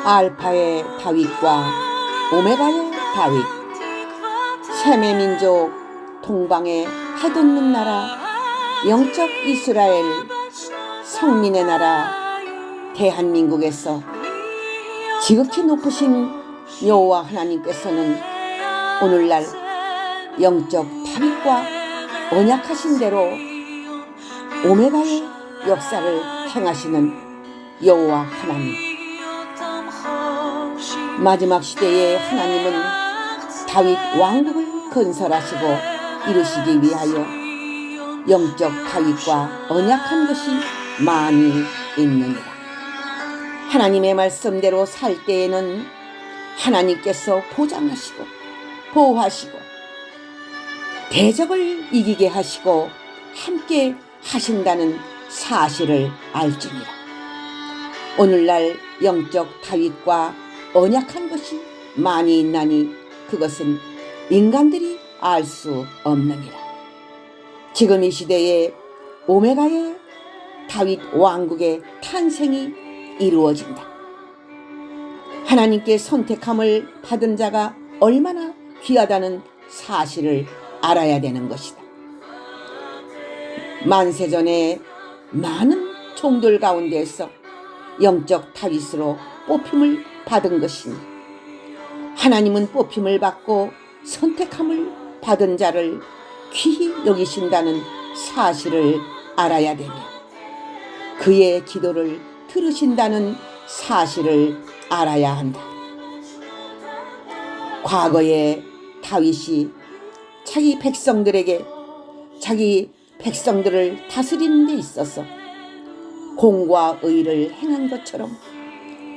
알파의 다윗과 오메가의 다윗, 셈의 민족, 동방의 해돋는 나라, 영적 이스라엘, 성민의 나라 대한민국에서 지극히 높으신 여호와 하나님께서는 오늘날 영적 다윗과 언약하신 대로 오메가의 역사를 행하시는 여호와 하나님, 마지막 시대의 하나님은 다윗 왕국을 건설하시고 이루시기 위하여 영적 다윗과 언약한 것이 많이 있느니라. 하나님의 말씀대로 살 때에는 하나님께서 보장하시고 보호하시고 대적을 이기게 하시고 함께 하신다는 사실을 알지니라. 오늘날 영적 다윗과 언약한 것이 많이 있나니 그것은 인간들이 알 수 없느니라. 지금 이 시대에 오메가의 다윗 왕국의 탄생이 이루어진다. 하나님께 선택함을 받은 자가 얼마나 귀하다는 사실을 알아야 되는 것이다. 만세전에 많은 종들 가운데서 영적 다윗으로 뽑힘을 받은 것이니 하나님은 뽑힘을 받고 선택함을 받은 자를 귀히 여기신다는 사실을 알아야 되며 그의 기도를 들으신다는 사실을 알아야 한다. 과거에 다윗이 자기 백성들을 다스리는 데 있어서 공과 의를 행한 것처럼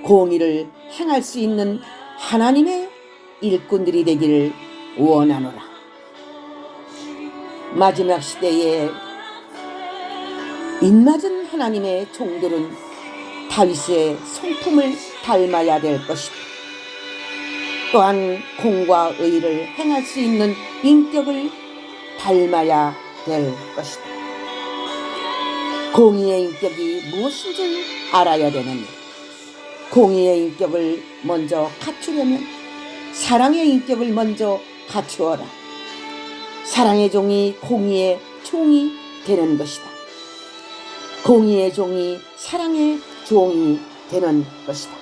공의를 행할 수 있는 하나님의 일꾼들이 되기를 원하노라. 마지막 시대에 인맞은 하나님의 종들은 다윗의 성품을 닮아야 될 것이다. 또한 공과 의를 행할 수 있는 인격을 닮아야 될 것이다. 공의의 인격이 무엇인 줄 알아야 되느니 공의의 인격을 먼저 갖추려면 사랑의 인격을 먼저 갖추어라. 사랑의 종이 공의의 종이 되는 것이다. 공의의 종이 사랑의 종이 되는 것이다.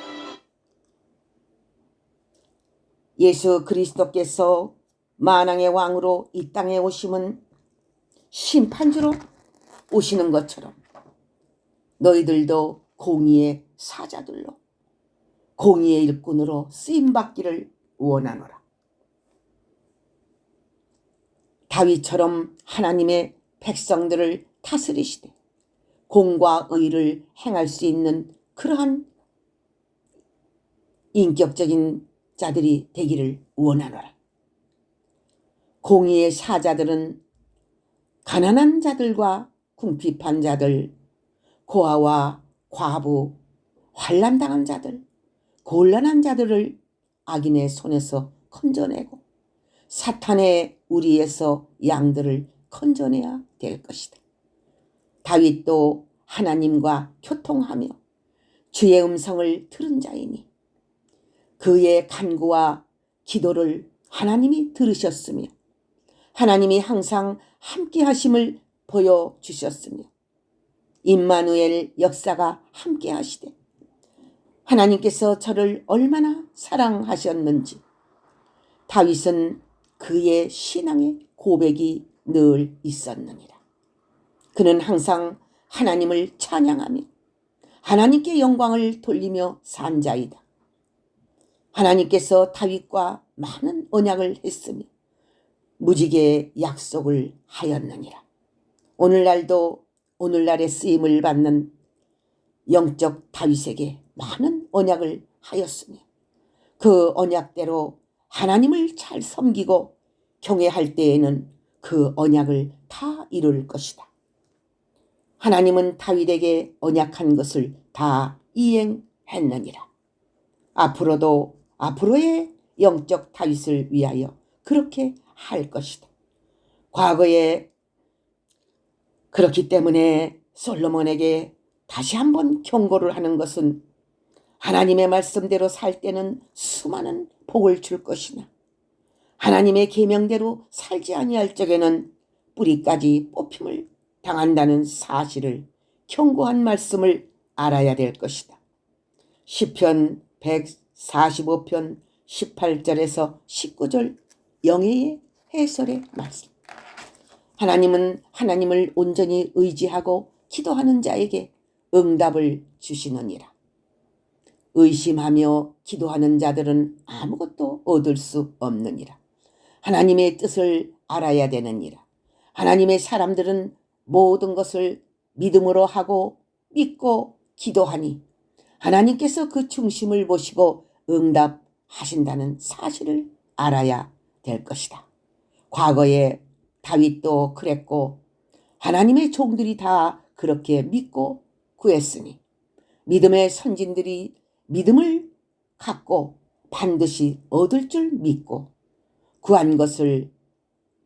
예수 그리스도께서 만왕의 왕으로 이 땅에 오심은 심판주로 오시는 것처럼 너희들도 공의의 사자들로 공의의 일꾼으로 쓰임받기를 원하노라. 다윗처럼 하나님의 백성들을 다스리시되 공과 의를 행할 수 있는 그러한 인격적인 자들이 되기를 원하노라. 공의의 사자들은 가난한 자들과 궁핍한 자들, 고아와 과부, 환난당한 자들, 곤란한 자들을 악인의 손에서 건져내고 사탄의 우리에서 양들을 건져내야 될 것이다. 다윗도 하나님과 교통하며 주의 음성을 들은 자이니 그의 간구와 기도를 하나님이 들으셨으며 하나님이 항상 함께 하심을 보여주셨으며 임마누엘 역사가 함께 하시되 하나님께서 저를 얼마나 사랑하셨는지 다윗은 그의 신앙의 고백이 늘 있었느니라. 그는 항상 하나님을 찬양하며 하나님께 영광을 돌리며 산 자이다. 하나님께서 다윗과 많은 언약을 했으며 무지개의 약속을 하였느니라. 오늘날도 오늘날의 쓰임을 받는 영적 다윗에게 많은 언약을 하였으며 그 언약대로 하나님을 잘 섬기고 경외할 때에는 그 언약을 다 이룰 것이다. 하나님은 다윗에게 언약한 것을 다 이행했느니라. 앞으로도 앞으로의 영적 다윗을 위하여 그렇게 할 것이다. 과거에 그렇기 때문에 솔로몬에게 다시 한번 경고를 하는 것은 하나님의 말씀대로 살 때는 수많은 복을 줄 것이나 하나님의 계명대로 살지 아니할 적에는 뿌리까지 뽑힘을 당한다는 사실을 경고한 말씀을 알아야 될 것이다. 시편 145편 18절에서 19절 영예의 해설의 말씀. 하나님은 하나님을 온전히 의지하고 기도하는 자에게 응답을 주시느니라. 의심하며 기도하는 자들은 아무것도 얻을 수 없느니라. 하나님의 뜻을 알아야 되느니라. 하나님의 사람들은 모든 것을 믿음으로 하고 믿고 기도하니 하나님께서 그 중심을 보시고 응답하신다는 사실을 알아야 될 것이다. 과거에 다윗도 그랬고 하나님의 종들이 다 그렇게 믿고 구했으니 믿음의 선진들이 믿음을 갖고 반드시 얻을 줄 믿고 구한 것을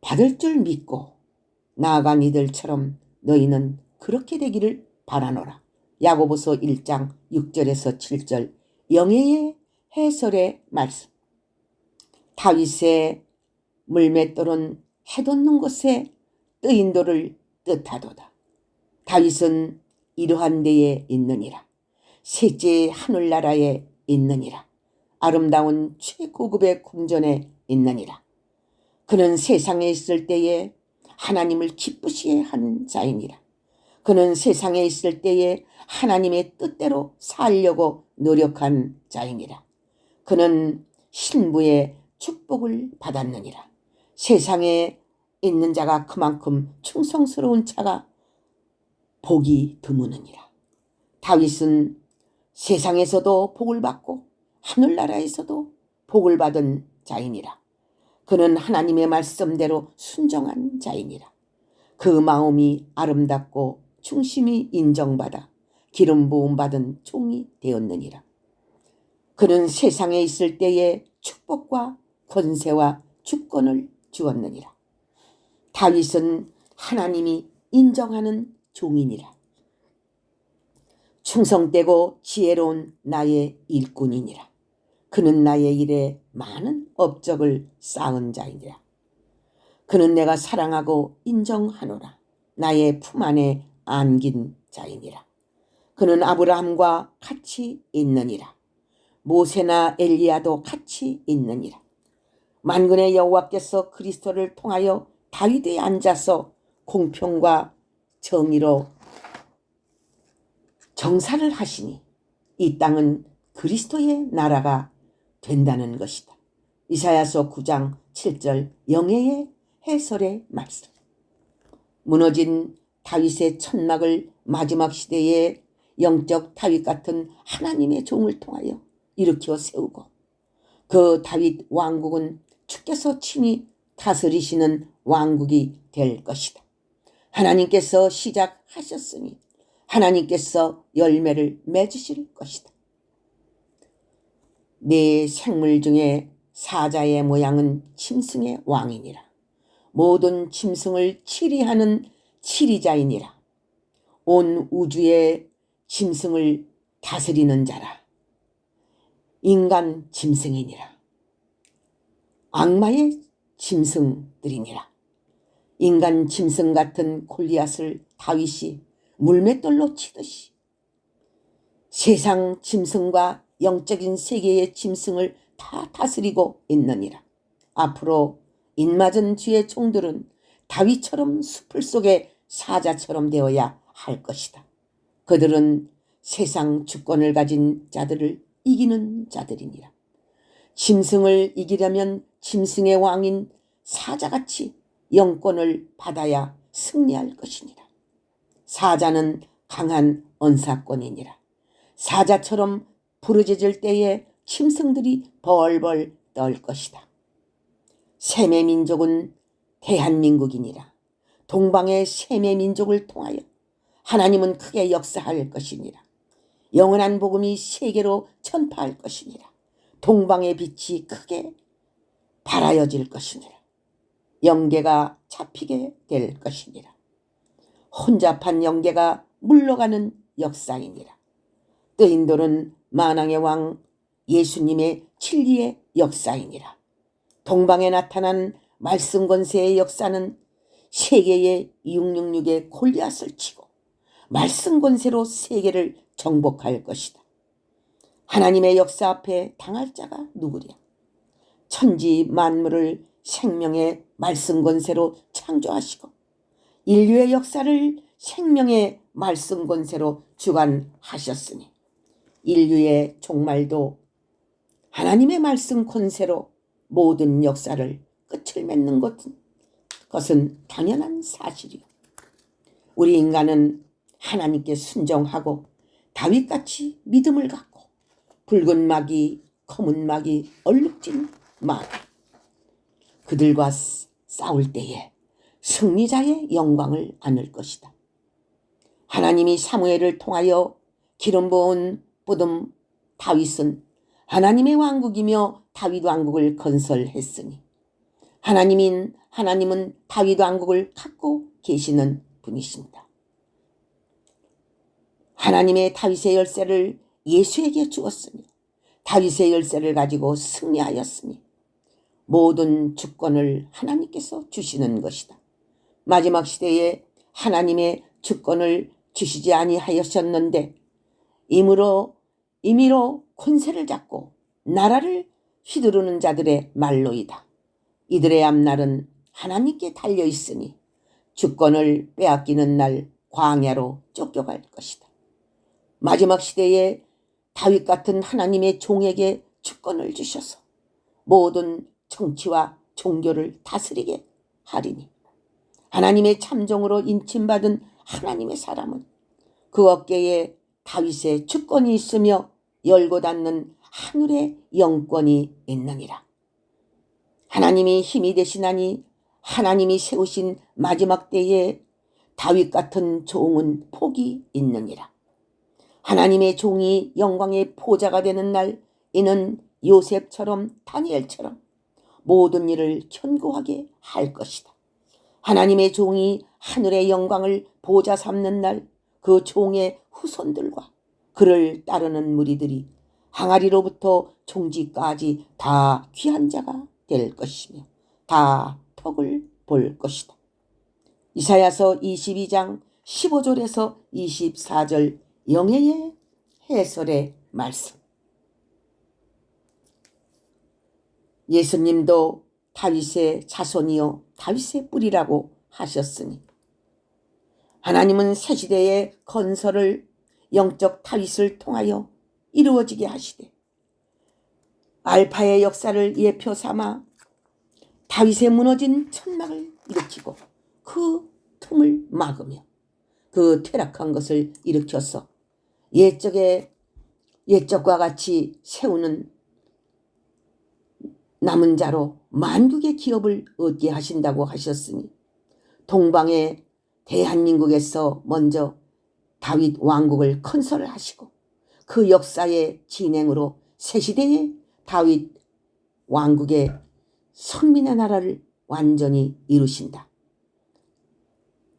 받을 줄 믿고 나아간 이들처럼 너희는 그렇게 되기를 바라노라. 야고보서 1장 6절에서 7절 영예의 해설의 말씀. 다윗의 물맷돌은 해돋는 곳에 뜨인 돌을 뜻하도다. 다윗은 이러한 데에 있느니라. 셋째 하늘나라에 있느니라. 아름다운 최고급의 궁전에 있느니라. 그는 세상에 있을 때에 하나님을 기쁘시게 한 자이니라. 그는 세상에 있을 때에 하나님의 뜻대로 살려고 노력한 자이니라. 그는 신부의 축복을 받았느니라. 세상에 있는 자가 그만큼 충성스러운 자가 복이 드무느니라. 다윗은 세상에서도 복을 받고 하늘나라에서도 복을 받은 자이니라. 그는 하나님의 말씀대로 순종한 자이니라. 그 마음이 아름답고 중심이 인정받아 기름 부음 받은 종이 되었느니라. 그는 세상에 있을 때에 축복과 권세와 주권을 주었느니라. 다윗은 하나님이 인정하는 종이니라. 충성되고 지혜로운 나의 일꾼이니라. 그는 나의 일에 많은 업적을 쌓은 자이니라. 그는 내가 사랑하고 인정하노라. 나의 품 안에 안긴 자이니라. 그는 아브라함과 같이 있느니라. 모세나 엘리야도 같이 있느니라. 만군의 여호와께서 그리스도를 통하여 다윗에 앉아서 공평과 정의로 정사를 하시니 이 땅은 그리스도의 나라가 된다는 것이다. 이사야서 9장 7절 영예의 해설의 말씀. 무너진 다윗의 천막을 마지막 시대에 영적 다윗 같은 하나님의 종을 통하여 일으켜 세우고 그 다윗 왕국은 주께서 친히 다스리시는 왕국이 될 것이다. 하나님께서 시작하셨으니 하나님께서 열매를 맺으실 것이다. 네 생물 중에 사자의 모양은 짐승의 왕이니라. 모든 짐승을 치리하는 치리자이니라. 온 우주의 짐승을 다스리는 자라. 인간 짐승이니라. 악마의 짐승들이니라. 인간 짐승 같은 골리앗을 다윗이 물맷돌로 치듯이 세상 짐승과 영적인 세계의 짐승을 다 다스리고 있느니라. 앞으로 인맞은 주의 종들은 다윗처럼 숲을 속의 사자처럼 되어야 할 것이다. 그들은 세상 주권을 가진 자들을 이기는 자들이니라. 짐승을 이기려면 짐승의 왕인 사자같이 영권을 받아야 승리할 것이니라. 사자는 강한 언사권이니라. 사자처럼 부르짖을 때에 짐승들이 벌벌 떨 것이다. 셈의 민족은 대한민국이니라. 동방의 셈의 민족을 통하여 하나님은 크게 역사할 것이니라. 영원한 복음이 세계로 전파할 것이니라. 동방의 빛이 크게 발하여질 것이니라. 영계가 잡히게 될 것이니라. 혼잡한 영계가 물러가는 역사이니라. 뜨인 돌은 만왕의 왕 예수님의 진리의 역사이니라. 동방에 나타난 말씀 권세의 역사는 세계의 666의 골리앗을 치고 말씀 권세로 세계를 정복할 것이다. 하나님의 역사 앞에 당할 자가 누구랴? 천지 만물을 생명의 말씀 권세로 창조하시고 인류의 역사를 생명의 말씀 권세로 주관하셨으니 인류의 종말도 하나님의 말씀 권세로 모든 역사를 끝을 맺는 것은 당연한 사실이요. 우리 인간은 하나님께 순종하고 다윗같이 믿음을 갖고 붉은 마귀, 검은 마귀, 얼룩진 마귀 그들과 싸울 때에 승리자의 영광을 안을 것이다. 하나님이 사무엘을 통하여 기름 부은 뿌듬 다윗은 하나님의 왕국이며 다윗 왕국을 건설했으니 하나님은 다윗 왕국을 갖고 계시는 분이십니다. 하나님의 다윗의 열쇠를 예수에게 주었으며 다윗의 열쇠를 가지고 승리하였으니 모든 주권을 하나님께서 주시는 것이다. 마지막 시대에 하나님의 주권을 주시지 아니하셨는데 임의로 권세를 잡고 나라를 휘두르는 자들의 말로이다. 이들의 앞날은 하나님께 달려있으니 주권을 빼앗기는 날 광야로 쫓겨갈 것이다. 마지막 시대에 다윗 같은 하나님의 종에게 주권을 주셔서 모든 정치와 종교를 다스리게 하리니 하나님의 참종으로 인침받은 하나님의 사람은 그 어깨에 다윗의 주권이 있으며 열고 닫는 하늘의 영권이 있느니라. 하나님이 힘이 되시나니 하나님이 세우신 마지막 때에 다윗 같은 종은 복이 있느니라. 하나님의 종이 영광의 보좌가 되는 날 이는 요셉처럼 다니엘처럼 모든 일을 견고하게 할 것이다. 하나님의 종이 하늘의 영광을 보좌 삼는 날 그 종의 후손들과 그를 따르는 무리들이 항아리로부터 종지까지 다 귀한 자가 될 것이며 다 덕을 볼 것이다. 이사야서 22장 15절에서 24절 영예의 해설의 말씀. 예수님도 다윗의 자손이요 다윗의 뿌리라고 하셨으니 하나님은 새 시대의 건설을 영적 다윗을 통하여 이루어지게 하시되 알파의 역사를 예표 삼아 다윗의 무너진 천막을 일으키고 그 틈을 막으며 그 퇴락한 것을 일으켜서 옛적과 같이 세우는 남은 자로 만국의 기업을 얻게 하신다고 하셨으니 동방의 대한민국에서 먼저 다윗 왕국을 건설을 하시고 그 역사의 진행으로 새시대의 다윗 왕국의 선민의 나라를 완전히 이루신다.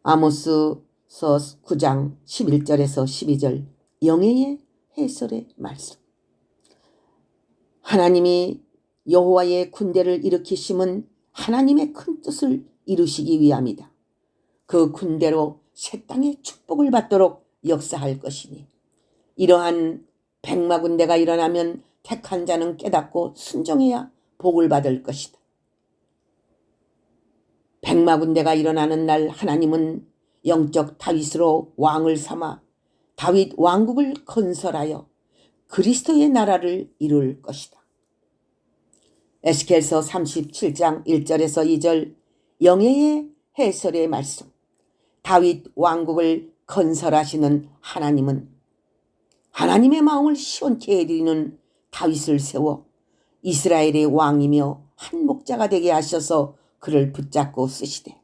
아모스서 9장 11절에서 12절 영예의 해설의 말씀. 하나님이 여호와의 군대를 일으키심은 하나님의 큰 뜻을 이루시기 위함이다. 그 군대로 새 땅의 축복을 받도록 역사할 것이니 이러한 백마 군대가 일어나면 택한 자는 깨닫고 순종해야 복을 받을 것이다. 백마 군대가 일어나는 날 하나님은 영적 다윗으로 왕을 삼아 다윗 왕국을 건설하여 그리스도의 나라를 이룰 것이다. 에스겔서 37장 1절에서 2절 영예의 해설의 말씀. 다윗 왕국을 건설하시는 하나님은 하나님의 마음을 시원케 해드리는 다윗을 세워 이스라엘의 왕이며 한 목자가 되게 하셔서 그를 붙잡고 쓰시되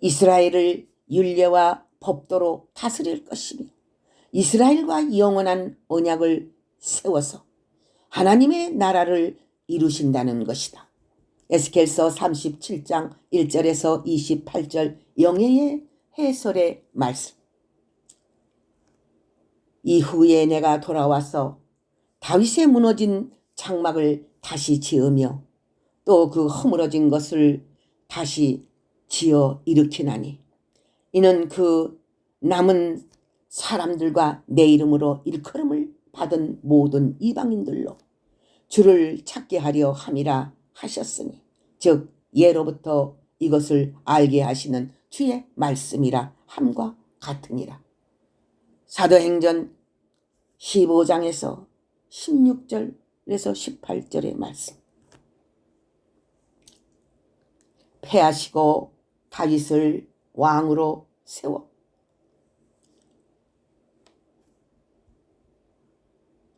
이스라엘을 율례와 법도로 다스릴 것이며 이스라엘과 영원한 언약을 세워서 하나님의 나라를 이루신다는 것이다. 에스겔서 37장 1절에서 28절 영예의 해설의 말씀. 이후에 내가 돌아와서 다윗의 무너진 장막을 다시 지으며 또 그 허물어진 것을 다시 지어 일으키나니 이는 그 남은 사람들과 내 이름으로 일컬음을 받은 모든 이방인들로 주를 찾게 하려 함이라 하셨으니 즉 예로부터 이것을 알게 하시는 주의 말씀이라 함과 같으니라. 사도행전 15장에서 16절에서 18절의 말씀. 패하시고 다윗을 왕으로 세워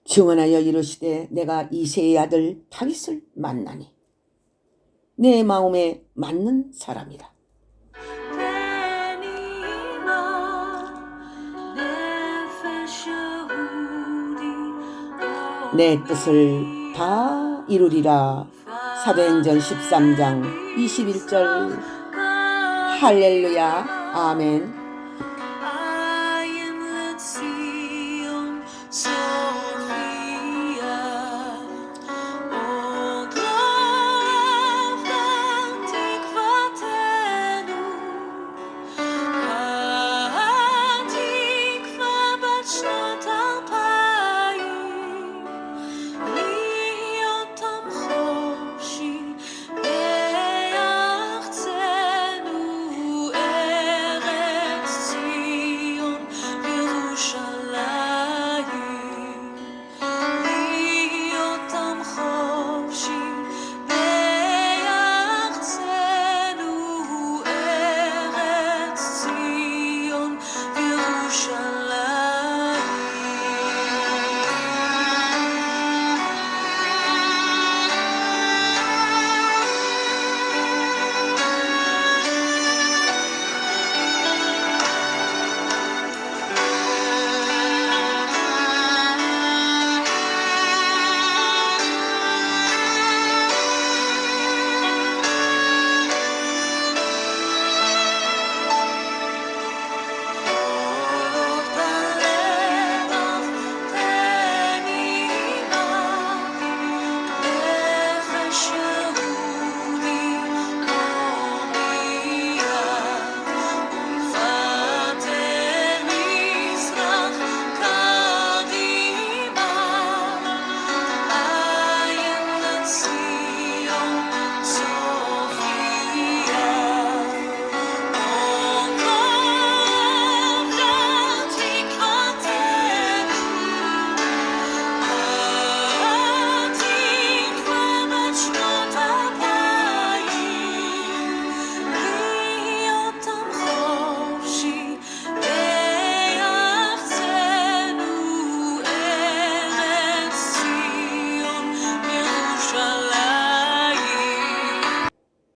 증언하여 이르시되 내가 이새의 아들 다윗을 만나니 내 마음에 맞는 사람이라. 내 뜻을 다 이루리라. 사도행전 13장 21절. 할렐루야. 아멘.